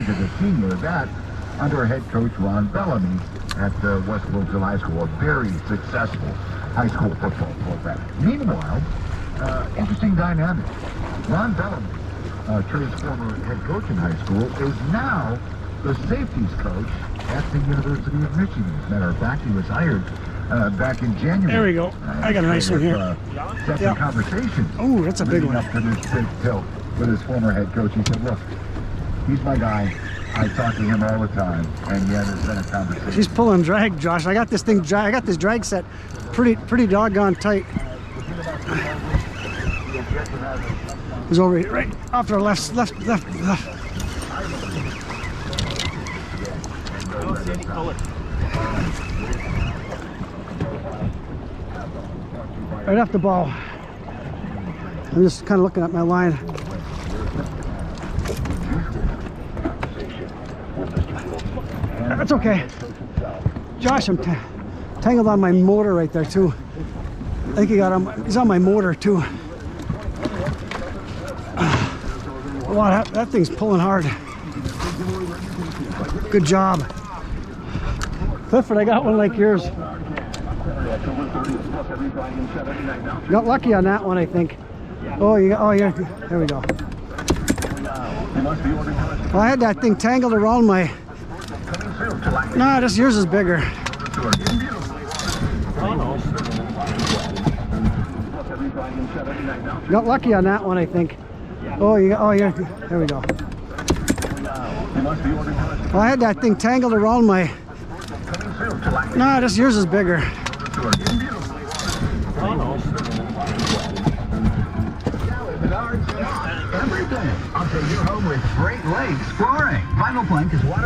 As a senior, that under head coach Ron Bellamy at West Bloomfield High School, a very successful high school football program. Meanwhile, interesting dynamic. Ron Bellamy, Trey's former head coach in high school, is now the safeties coach at the University of Michigan. As a matter of fact, he was hired back in January. There we go. I got a nice one here. Second conversation. Oh, that's a big one. Up to this big tilt with his former head coach. He said, look, he's my guy. I talk to him all the time, and yeah, there's been a conversation. She's pulling drag, Josh. I got this thing. I got this drag set pretty doggone tight. He's over here, right off to our left. Right off the ball. I'm just kind of looking at my line. That's okay. Josh, I'm tangled on my motor right there too. I think he's on my motor too. Wow, that thing's pulling hard. Good job. Clifford, I got one like yours. Got lucky on that one, I think. Oh, yeah, there we go. Well, I had that thing tangled around my... Nah, this yours is bigger. Got lucky on that one, I think. Oh, yeah, there we go. Well, I had that thing tangled around my... Nah, this yours is bigger. Everything. I'll take you home with Great Lakes Flooring. Vinyl plank is water.